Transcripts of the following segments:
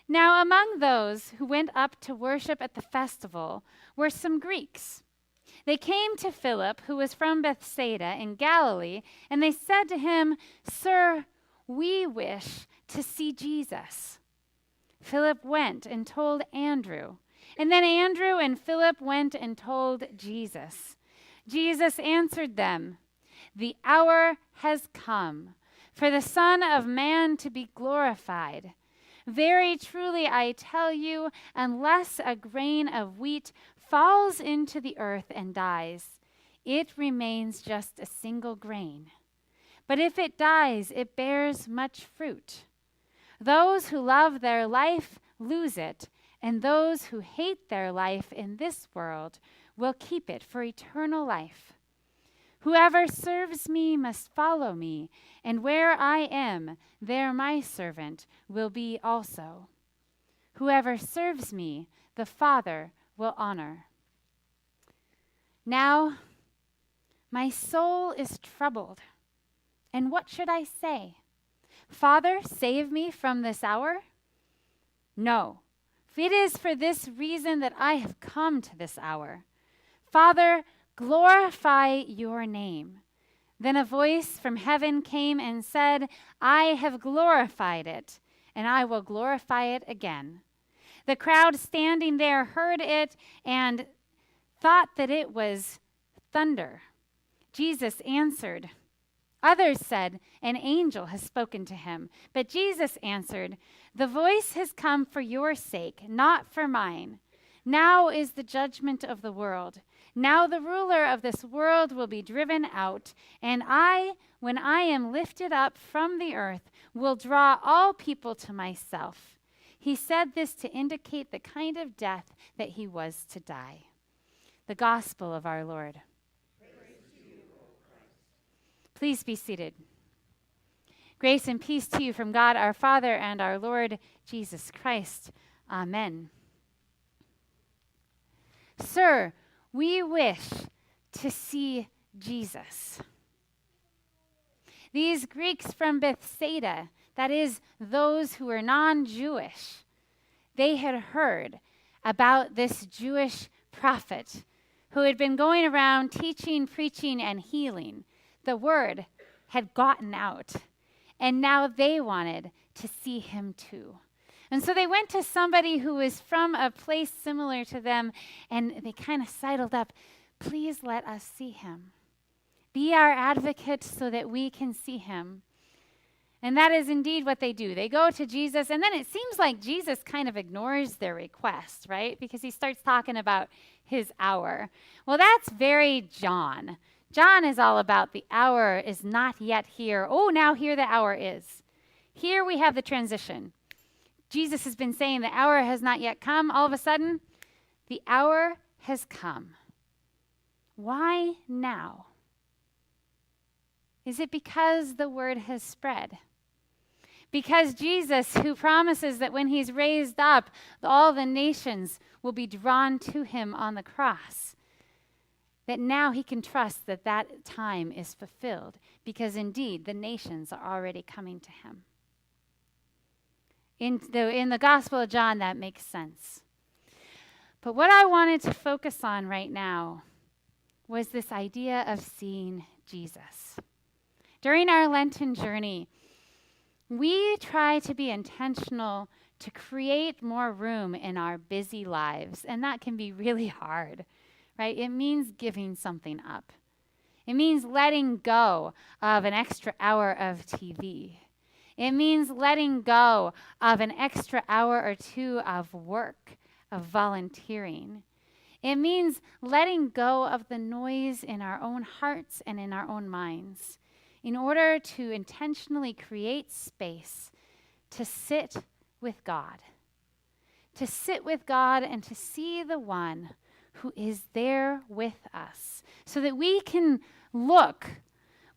Now among those who went up to worship at the festival were some Greeks. They came to Philip, who was from Bethsaida in Galilee, and they said to him, "Sir, we wish to see Jesus." Philip went and told Andrew, and then Andrew and Philip went and told Jesus. Jesus answered them, "The hour has come for the Son of Man to be glorified. Very truly I tell you, unless a grain of wheat falls into the earth and dies, it remains just a single grain. But if it dies, it bears much fruit. Those who love their life lose it, and those who hate their life in this world will keep it for eternal life. Whoever serves me must follow me, and where I am, there my servant will be also. Whoever serves me, the Father will honor. Now, my soul is troubled, and what should I say? Father, save me from this hour? No, it is for this reason that I have come to this hour. Father, glorify your name." Then a voice from heaven came and said, "I have glorified it, and I will glorify it again." The crowd standing there heard it and thought that it was thunder. Jesus answered. Others said, "An angel has spoken to him." But Jesus answered, "The voice has come for your sake, not for mine. Now is the judgment of the world. Now the ruler of this world will be driven out, and I, when I am lifted up from the earth, will draw all people to myself." He said this to indicate the kind of death that he was to die. The gospel of our Lord. Praise to you, O Christ. Please be seated. Grace and peace to you from God our Father and our Lord Jesus Christ. Amen. Sir, we wish to see Jesus. These Greeks from Bethsaida, that is, those who were non-Jewish, they had heard about this Jewish prophet who had been going around teaching, preaching, and healing. The word had gotten out, and now they wanted to see him too. And so they went to somebody who was from a place similar to them, and they kind of sidled up. "Please let us see him. Be our advocate so that we can see him." And that is indeed what they do. They go to Jesus, and then it seems like Jesus kind of ignores their request, right? Because he starts talking about his hour. Well, that's very John. John is all about the hour is not yet here. Oh, now here the hour is. Here we have the transition. Jesus has been saying the hour has not yet come. All of a sudden, the hour has come. Why now? Is it because the word has spread? Because Jesus, who promises that when he's raised up, all the nations will be drawn to him on the cross, that now he can trust that that time is fulfilled, because indeed the nations are already coming to him. In the Gospel of John, that makes sense. But what I wanted to focus on right now was this idea of seeing Jesus. During our Lenten journey, we try to be intentional to create more room in our busy lives, and that can be really hard, right? It means giving something up. It means letting go of an extra hour of TV. It means letting go of an extra hour or two of work, of volunteering. It means letting go of the noise in our own hearts and in our own minds in order to intentionally create space to sit with God. To sit with God and to see the one who is there with us so that we can look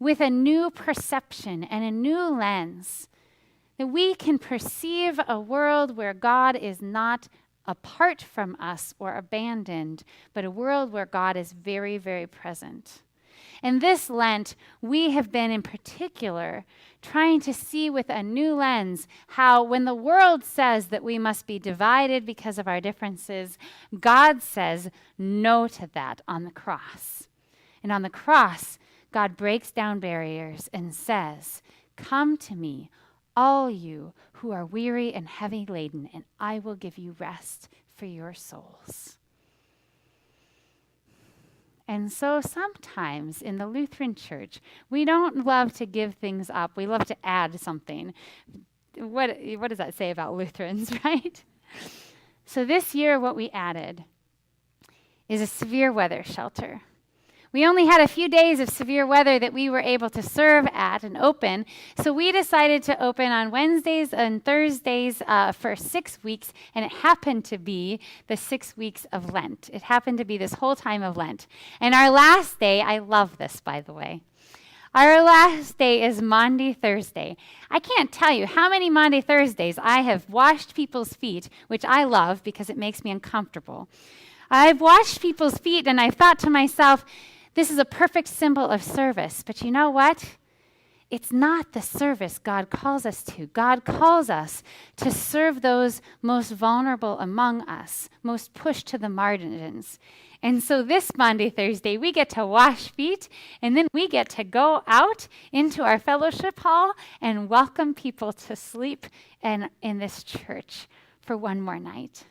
with a new perception and a new lens, that we can perceive a world where God is not apart from us or abandoned, but a world where God is very, very present. And this Lent, we have been in particular trying to see with a new lens how when the world says that we must be divided because of our differences, God says no to that on the cross. And on the cross, God breaks down barriers and says, "Come to me, all you who are weary and heavy laden, and I will give you rest for your souls." And so sometimes in the Lutheran Church, we don't love to give things up. We love to add something. What does that say about Lutherans, right? So this year, what we added is a severe weather shelter. We only had a few days of severe weather that we were able to serve at and open, so we decided to open on Wednesdays and Thursdays for 6 weeks, and it happened to be the 6 weeks of Lent. It happened to be this whole time of Lent. And our last day, I love this, by the way, our last day is Maundy Thursday. I can't tell you how many Maundy Thursdays I have washed people's feet, which I love because it makes me uncomfortable. I've washed people's feet, and I've thought to myself, this is a perfect symbol of service. But you know what? It's not the service God calls us to. God calls us to serve those most vulnerable among us, most pushed to the margins. And so this Maundy Thursday, we get to wash feet, and then we get to go out into our fellowship hall and welcome people to sleep in this church for one more night.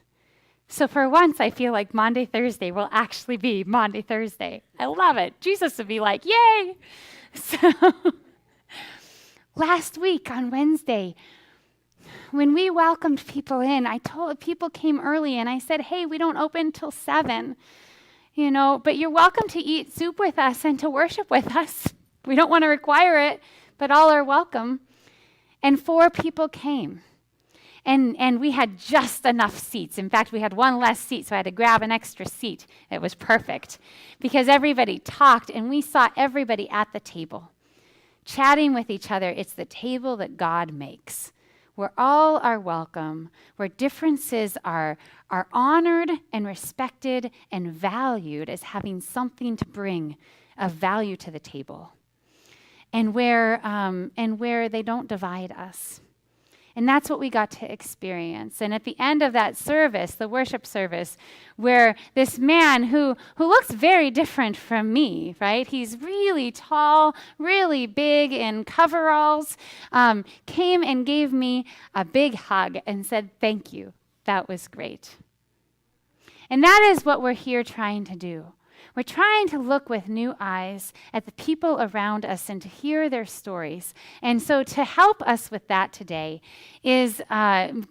So for once, I feel like Maundy Thursday will actually be Maundy Thursday. I love it. Jesus would be like, yay! So last week on Wednesday, when we welcomed people in, people came early, and I said, hey, we don't open till 7, but you're welcome to eat soup with us and to worship with us. We don't want to require it, but all are welcome. And 4 people came. And we had just enough seats. In fact, we had one less seat, so I had to grab an extra seat. It was perfect because everybody talked, and we saw everybody at the table, chatting with each other. It's the table that God makes, where all are welcome, where differences are honored and respected and valued as having something to bring of value to the table, and where they don't divide us. And that's what we got to experience. And at the end of that service, the worship service, where this man who looks very different from me, right? He's really tall, really big in coveralls, came and gave me a big hug and said, thank you. That was great. And that is what we're here trying to do. We're trying to look with new eyes at the people around us and to hear their stories. And so to help us with that today is Adam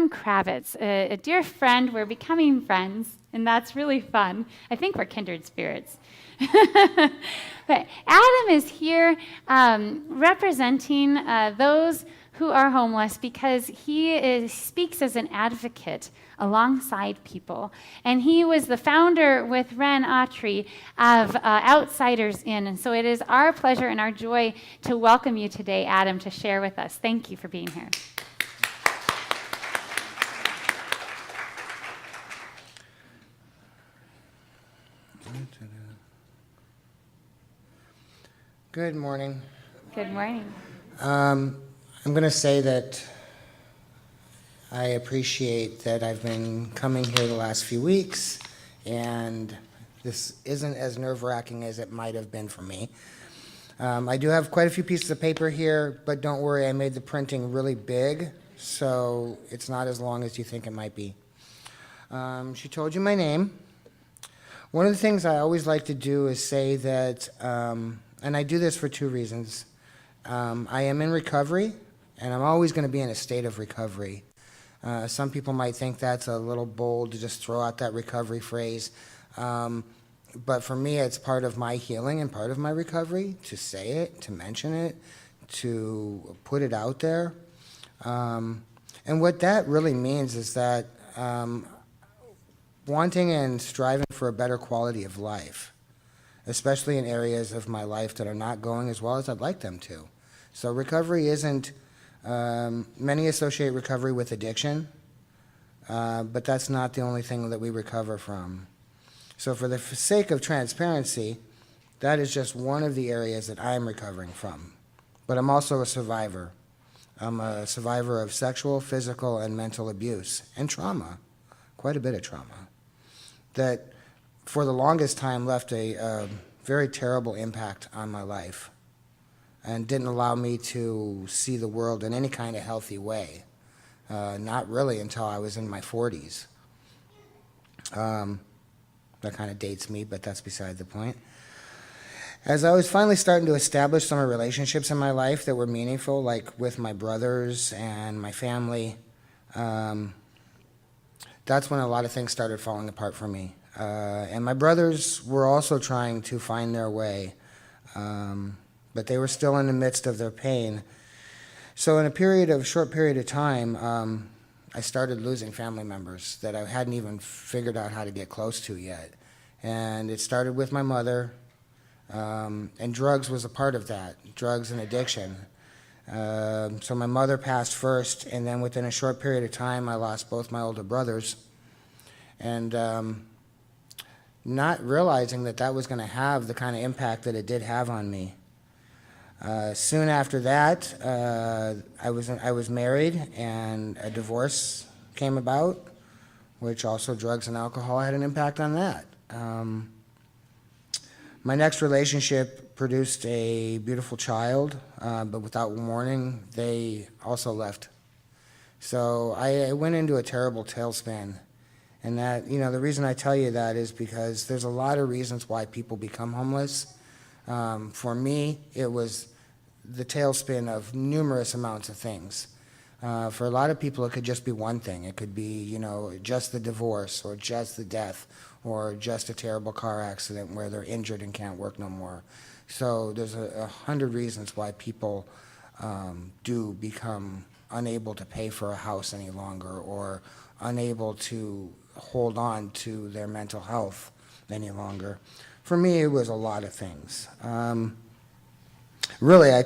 KRAVITZ, a dear friend. We're becoming friends, and that's really fun. I think we're kindred spirits. But Adam is here representing those who are homeless because he speaks as an advocate alongside people. And he was the founder with Ren Autry of Outsiders Inn. And so it is our pleasure and our joy to welcome you today, Adam, to share with us. Thank you for being here. Good morning. Good morning. I'm going to say that I appreciate that I've been coming here the last few weeks, and this isn't as nerve-wracking as it might have been for me. I do have quite a few pieces of paper here, but don't worry, I made the printing really big, so it's not as long as you think it might be. She told you my name. One of the things I always like to do is say that, and I do this for 2 reasons. I am in recovery, and I'm always going to be in a state of recovery. Some people might think that's a little bold to just throw out that recovery phrase. But for me, it's part of my healing and part of my recovery to say it, to mention it, to put it out there. And what that really means is that wanting and striving for a better quality of life, especially in areas of my life that are not going as well as I'd like them to. So recovery isn't, many associate recovery with addiction, but that's not the only thing that we recover from. So for the sake of transparency, that is just one of the areas that I'm recovering from. but I'm also a survivor. I'm a survivor of sexual, physical, and mental abuse, and trauma, quite a bit of trauma, that for the longest time left a very terrible impact on my life and didn't allow me to see the world in any kind of healthy way. Not really until I was in my 40s. That kind of dates me, but that's beside the point. As I was finally starting to establish some relationships in my life that were meaningful, like with my brothers and my family, that's when a lot of things started falling apart for me. And my brothers were also trying to find their way, but they were still in the midst of their pain. So in a short period of time, I started losing family members that I hadn't even figured out how to get close to yet. And it started with my mother, and drugs was a part of that, drugs and addiction. So my mother passed first, and then within a short period of time, I lost both my older brothers. And not realizing that that was going to have the kind of impact that it did have on me. Soon after that, I was married, and a divorce came about, which also drugs and alcohol had an impact on that. My next relationship produced a beautiful child, but without warning, they also left. So I went into a terrible tailspin. And that, the reason I tell you that is because there's a lot of reasons why people become homeless. For me, it was the tailspin of numerous amounts of things. For a lot of people, it could just be one thing. It could be, just the divorce, or just the death, or just a terrible car accident where they're injured and can't work no more. So there's 100 reasons why people do become unable to pay for a house any longer, or unable to hold on to their mental health any longer. For me, it was a lot of things. Really, I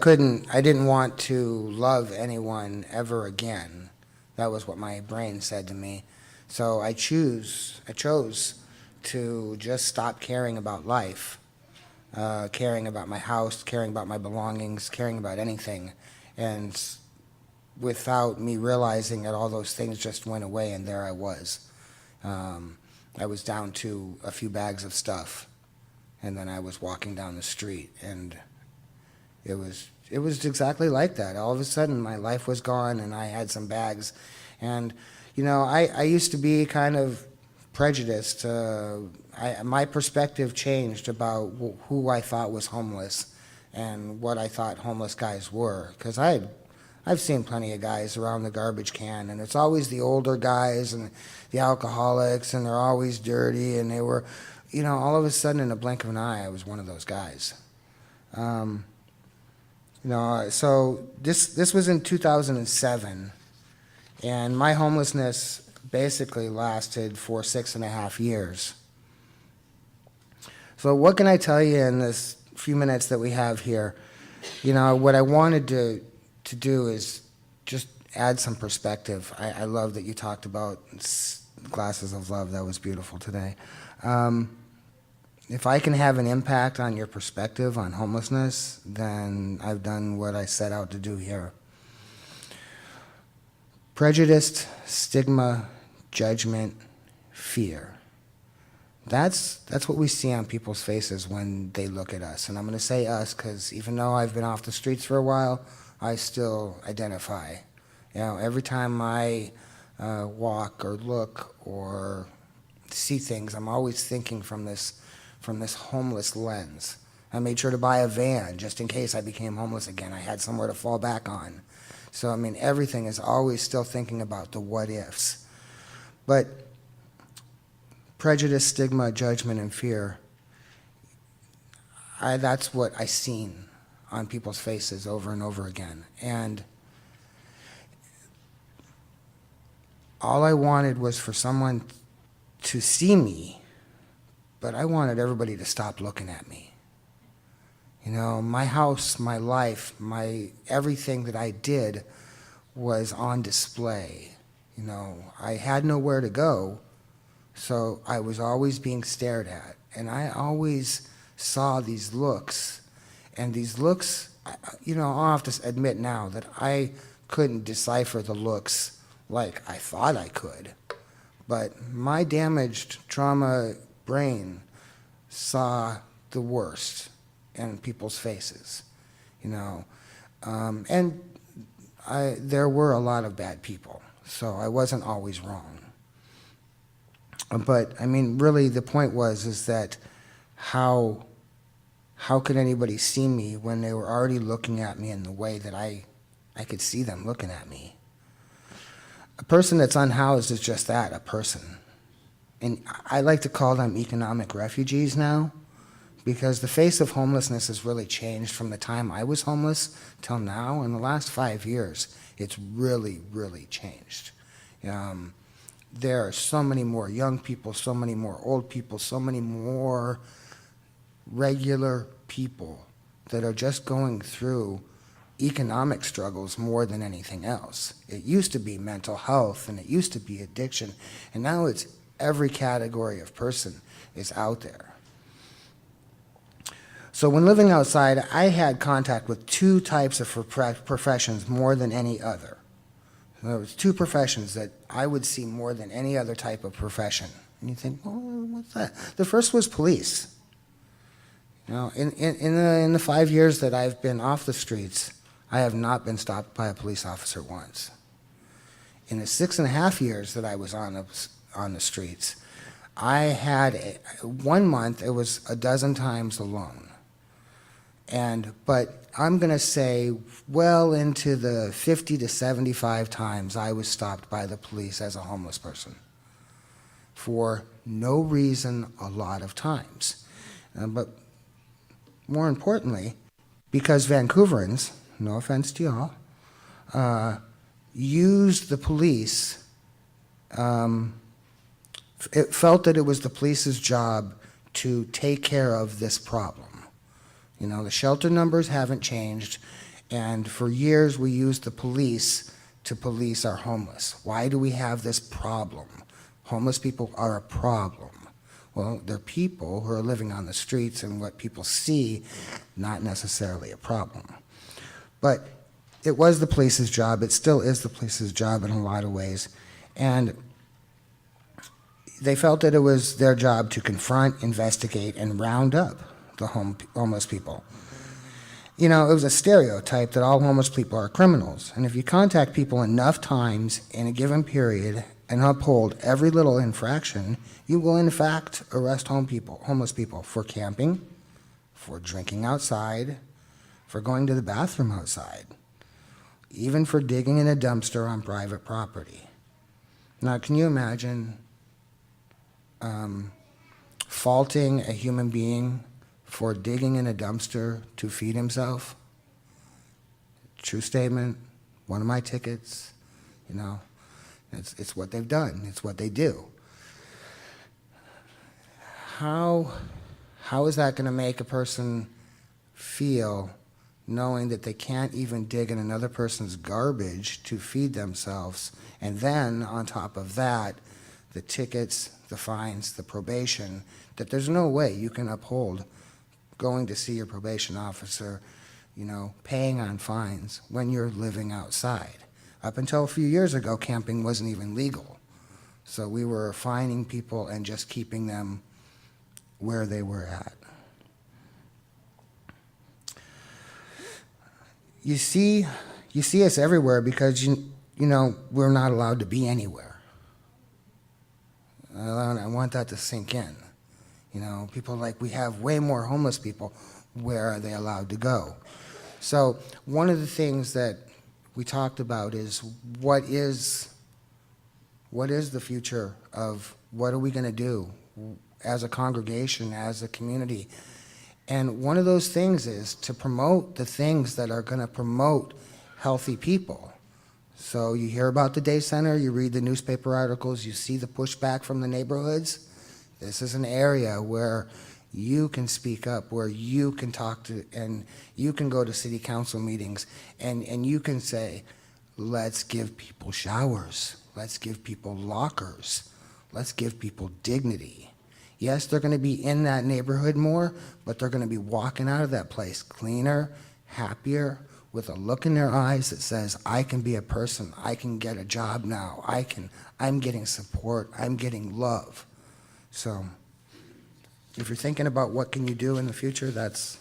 didn't want to love anyone ever again. That was what my brain said to me. So I chose to just stop caring about life, caring about my house, caring about my belongings, caring about anything. And without me realizing that all those things just went away, and there I was. I was down to a few bags of stuff, and then I was walking down the street, and it was exactly like that. All of a sudden, my life was gone, and I had some bags. And, I used to be kind of prejudiced. My perspective changed about who I thought was homeless and what I thought homeless guys were, because I've seen plenty of guys around the garbage can, and it's always the older guys and the alcoholics, and they're always dirty, and they were, all of a sudden, in a blink of an eye, I was one of those guys. So this was in 2007, and my homelessness basically lasted for 6.5 years. So what can I tell you in this few minutes that we have here? What I wanted to do is just add some perspective. I love that you talked about glasses of love. That was beautiful today. If I can have an impact on your perspective on homelessness, then I've done what I set out to do here. Prejudice, stigma, judgment, fear. That's what we see on people's faces when they look at us. And I'm going to say us because even though I've been off the streets for a while, I still identify. Every time I walk or look or see things, I'm always thinking from this homeless lens. I made sure to buy a van just in case I became homeless again. I had somewhere to fall back on. So, everything is always still thinking about the what ifs. But prejudice, stigma, judgment, and fear, that's what I seen on people's faces over and over again. And all I wanted was for someone to see me, but I wanted everybody to stop looking at me. My house, my life, everything that I did was on display. I had nowhere to go, so I was always being stared at. And I always saw these looks, and these looks I'll have to admit now that I couldn't decipher the looks like I thought I could. But my damaged trauma brain saw the worst in people's faces, and there were a lot of bad people, so I wasn't always wrong. But I mean, really, the point is that how could anybody see me when they were already looking at me in the way that I could see them looking at me? A person that's unhoused is just that, a person. And I like to call them economic refugees now, because the face of homelessness has really changed from the time I was homeless till now. In the last 5 years, it's really, really changed. There are so many more young people, so many more old people, so many more regular people that are just going through economic struggles more than anything else. It used to be mental health, and it used to be addiction, and now it's every category of person is out there. So when living outside, I had contact with two types of professions more than any other. There was two professions that I would see more than any other type of profession. And you think, well, what's that? The first was police. In the 5 years that I've been off the streets, I have not been stopped by a police officer once. In the 6.5 years that I was on the streets, I had 1 month, it was a dozen times alone. But I'm going to say well into the 50 to 75 times I was stopped by the police as a homeless person for no reason a lot of times. But more importantly, because Vancouverans, no offense to y'all, used the police, it felt that it was the police's job to take care of this problem. The shelter numbers haven't changed, and for years we used the police to police our homeless. Why do we have this problem? Homeless people are a problem. Well, they're people who are living on the streets, and what people see, not necessarily a problem. But it was the police's job. It still is the police's job in a lot of ways. And they felt that it was their job to confront, investigate, and round up the homeless people. It was a stereotype that all homeless people are criminals. And if you contact people enough times in a given period and uphold every little infraction, you will in fact arrest homeless people for camping, for drinking outside, for going to the bathroom outside, even for digging in a dumpster on private property. Now, can you imagine faulting a human being for digging in a dumpster to feed himself? True statement, one of my tickets, it's what they've done, it's what they do. How is that going to make a person feel knowing that they can't even dig in another person's garbage to feed themselves, and then on top of that, the tickets, the fines, the probation, that there's no way you can uphold going to see your probation officer, paying on fines when you're living outside. Up until a few years ago, camping wasn't even legal. So we were fining people and just keeping them where they were at. You see us everywhere because, we're not allowed to be anywhere. I want that to sink in. People we have way more homeless people. Where are they allowed to go? So one of the things that we talked about is what is the future of what are we going to do as a congregation, as a community? And one of those things is to promote the things that are going to promote healthy people. So you hear about the day center, you read the newspaper articles, you see the pushback from the neighborhoods. This is an area where you can speak up, where you can talk to, and you can go to city council meetings, and you can say, let's give people showers, let's give people lockers, let's give people dignity. Yes, they're going to be in that neighborhood more, but they're going to be walking out of that place cleaner, happier, with a look in their eyes that says, I can be a person, I can get a job now, I'm getting support, I'm getting love. So if you're thinking about what can you do in the future, that's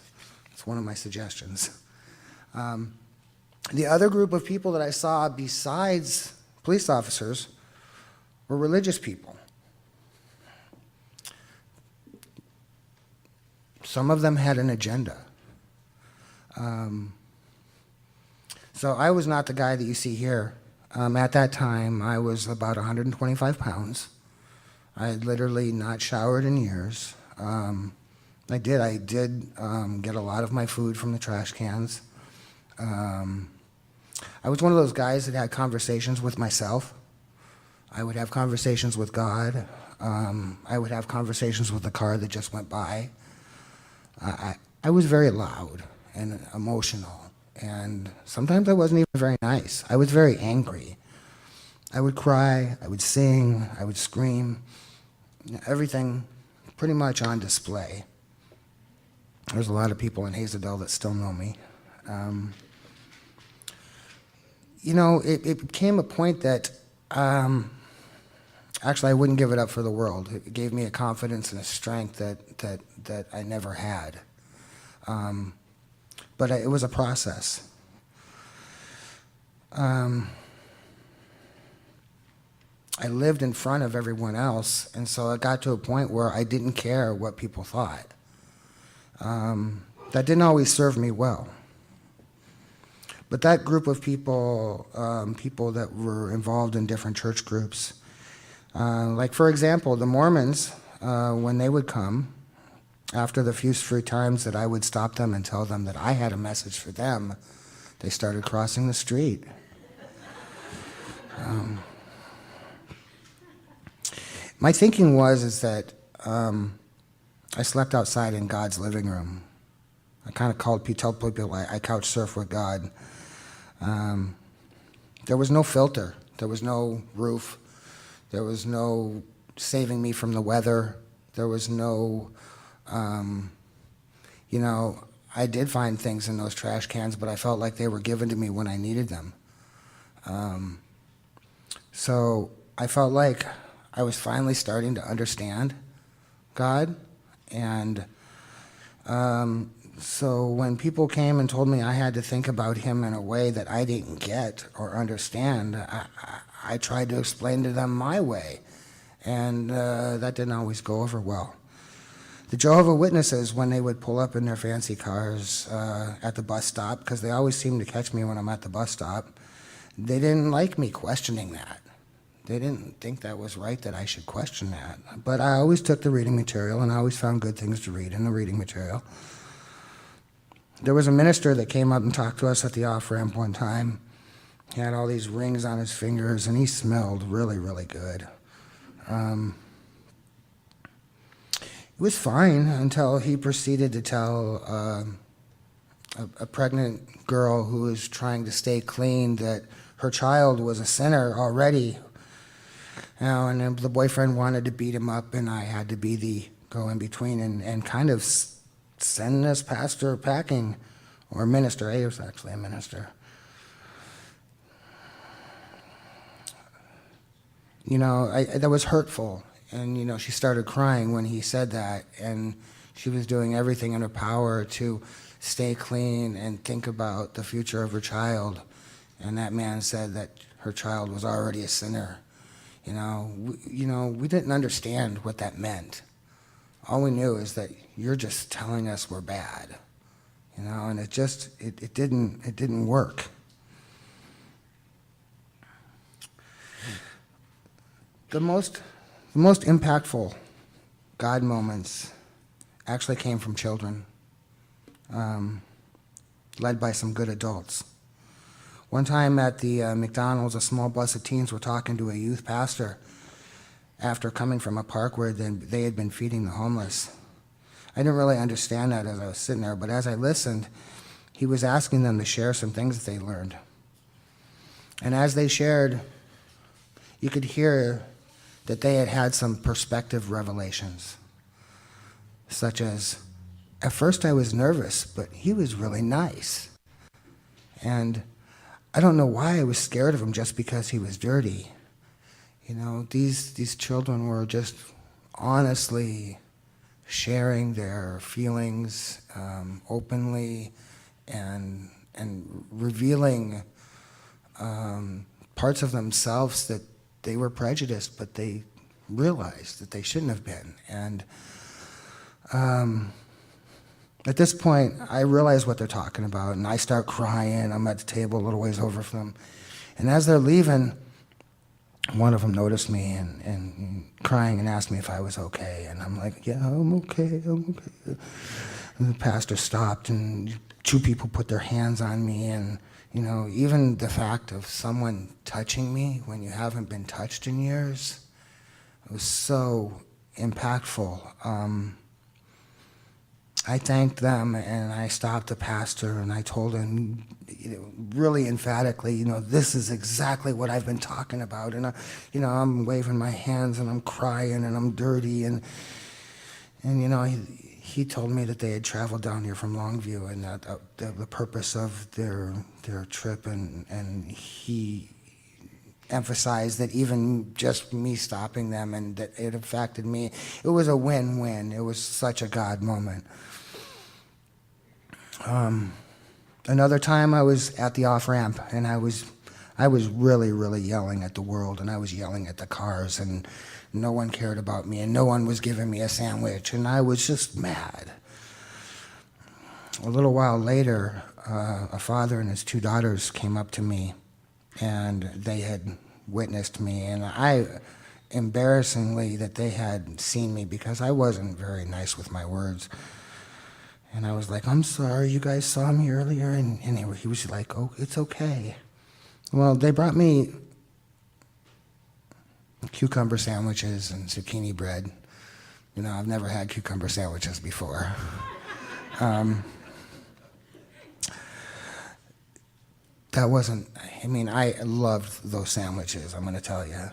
one of my suggestions. The other group of people that I saw besides police officers were religious people. Some of them had an agenda. So I was not the guy that you see here. At that time, I was about 125 pounds. I had literally not showered in years. I did get a lot of my food from the trash cans. I was one of those guys that had conversations with myself. I would have conversations with God. I would have conversations with the car that just went by. I was very loud and emotional, and sometimes I wasn't even very nice. I was very angry. I would cry, I would sing, I would scream, everything pretty much on display. There's a lot of people in Hazelden that still know me. It became a point that actually I wouldn't give it up for the world. It gave me a confidence and a strength that I never had. But it was a process. I lived in front of everyone else, and so it got to a point where I didn't care what people thought. That didn't always serve me well. But that group of people, people that were involved in different church groups, like for example, the Mormons, when they would come, after the few times that I would stop them and tell them that I had a message for them, they started crossing the street. My thinking is that I slept outside in God's living room. I kind of told people I couch surf with God. There was no filter. There was no roof. There was no saving me from the weather. There was no, I did find things in those trash cans, but I felt like they were given to me when I needed them. So I felt like I was finally starting to understand God. And so when people came and told me I had to think about him in a way that I didn't get or understand, I tried to explain to them my way. And that didn't always go over well. The Jehovah's Witnesses, when they would pull up in their fancy cars at the bus stop, because they always seem to catch me when I'm at the bus stop, they didn't like me questioning that. They didn't think that was right, that I should question that. But I always took the reading material, and I always found good things to read in the reading material. There was a minister that came up and talked to us at the off-ramp one time. He had all these rings on his fingers, and he smelled really, really good. It was fine until he proceeded to tell a pregnant girl who was trying to stay clean that her child was a sinner already. And then the boyfriend wanted to beat him up, and I had to be the go-in-between and kind of send this pastor packing, or minister. He was actually a minister. That was hurtful. And, she started crying when he said that, and she was doing everything in her power to stay clean and think about the future of her child. And that man said that her child was already a sinner. We didn't understand what that meant. All we knew is that you're just telling us we're bad, and it didn't work. The most impactful God moments actually came from children, led by some good adults. One time at the McDonald's, a small bus of teens were talking to a youth pastor after coming from a park where they had been feeding the homeless. I didn't really understand that as I was sitting there, but as I listened, he was asking them to share some things that they learned. And as they shared, you could hear that they had had some perspective revelations, such as, at first I was nervous, but he was really nice. And I don't know why I was scared of him just because he was dirty. You know, these children were just honestly sharing their feelings openly and revealing parts of themselves that they were prejudiced, but they realized that they shouldn't have been. And at this point, I realize what they're talking about, and I start crying. I'm at the table a little ways over from them. And as they're leaving, one of them noticed me and crying and asked me if I was okay. And I'm like, yeah, I'm okay. And the pastor stopped, and two people put their hands on me. And, you know, even the fact of someone touching me when you haven't been touched in years, it was so impactful. I thanked them, and I stopped the pastor, and I told him, you know, really emphatically, you know, this is exactly what I've been talking about. And you know, I'm waving my hands, and I'm crying, and I'm dirty, and you know, he told me that they had traveled down here from Longview, and that the purpose of their trip, and he emphasized that even just me stopping them and that it affected me, it was a win-win. It was such a God moment. Another time I was at the off-ramp, and I was really, really yelling at the world, and I was yelling at the cars, and no one cared about me, and no one was giving me a sandwich, and I was just mad. A little while later, a father and his two daughters came up to me, and they had witnessed me, and embarrassingly, that they had seen me because I wasn't very nice with my words. And I was like, I'm sorry, you guys saw me earlier, and he was like, oh, it's okay. Well, they brought me cucumber sandwiches and zucchini bread. You know, I've never had cucumber sandwiches before. That wasn't, I mean, I loved those sandwiches, I'm going to tell you.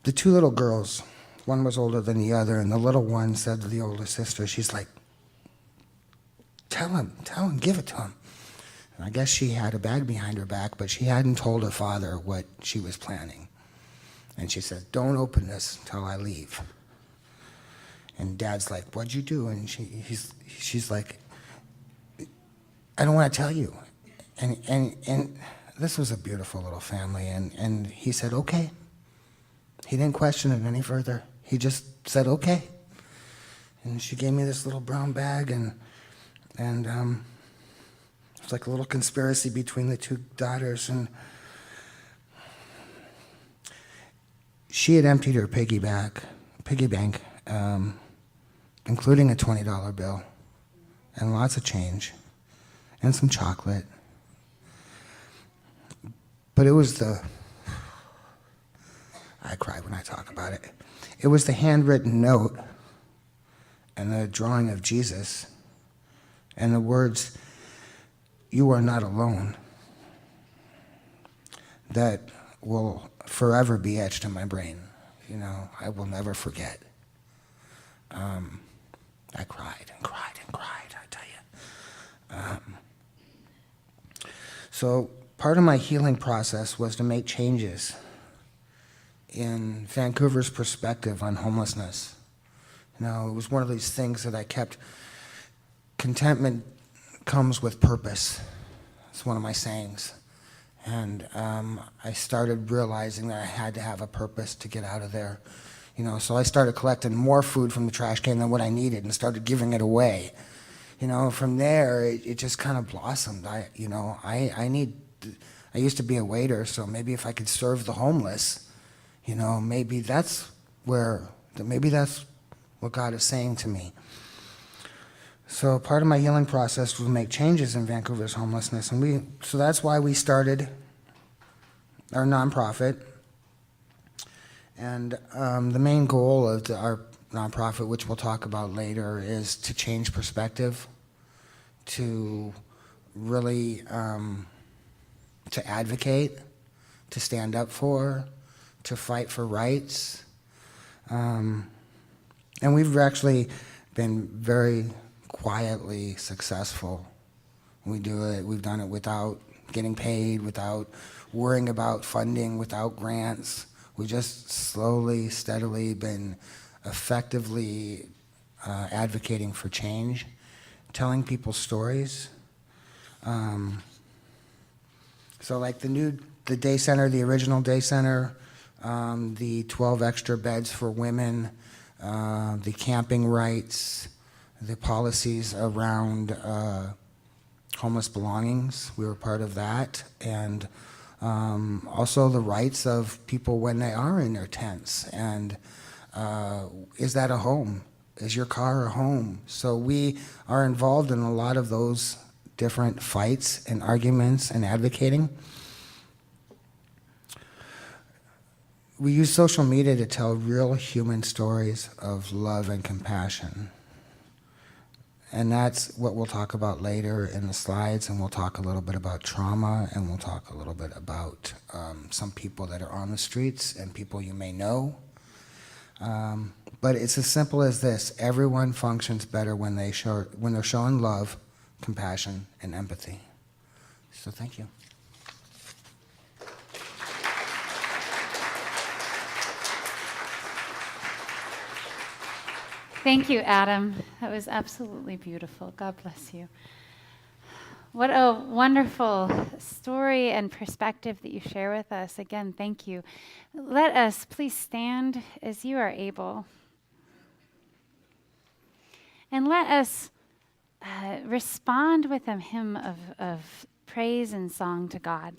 The two little girls, one was older than the other, and the little one said to the older sister, she's like, tell him, give it to him. And I guess she had a bag behind her back, but she hadn't told her father what she was planning. And she said, don't open this until I leave. And Dad's like, what'd you do? And she's like, I don't want to tell you. And this was a beautiful little family, and he said, okay. He didn't question it any further. He just said, okay. And she gave me this little brown bag, and it was like a little conspiracy between the two daughters, and she had emptied her piggy bank, including a $20 bill, and lots of change, and some chocolate. But it was I cry when I talk about it. It was the handwritten note and the drawing of Jesus and the words, you are not alone, that will forever be etched in my brain. You know, I will never forget. I cried and cried and cried, I tell you. So part of my healing process was to make changes in Vancouver's perspective on homelessness. You know, it was one of these things that I kept. Contentment comes with purpose. It's one of my sayings. And I started realizing that I had to have a purpose to get out of there. You know, so I started collecting more food from the trash can than what I needed and started giving it away. You know, from there, it just kind of blossomed. I used to be a waiter, so maybe if I could serve the homeless, you know, maybe that's what God is saying to me. So part of my healing process was to make changes in Vancouver's homelessness, and so that's why we started our nonprofit. And the main goal of our nonprofit, which we'll talk about later, is to change perspective, to really to advocate, to stand up for, to fight for rights. And we've actually been very quietly successful We've done it without getting paid, without worrying about funding, without grants. We just slowly, steadily been effectively advocating for change, telling people stories. So like the day center, the original day center, the 12 extra beds for women, the camping rights, the policies around homeless belongings, we were part of that, and also the rights of people when they are in their tents, and is that a home? Is your car a home? So we are involved in a lot of those different fights and arguments and advocating. We use social media to tell real human stories of love and compassion. And that's what we'll talk about later in the slides, and we'll talk a little bit about trauma, and we'll talk a little bit about some people that are on the streets and people you may know. But it's as simple as this: everyone functions better when they're showing love, compassion, and empathy. So thank you. Thank you, Adam. That was absolutely beautiful. God bless you. What a wonderful story and perspective that you share with us. Again, thank you. Let us please stand as you are able. And let us respond with a hymn of praise and song to God.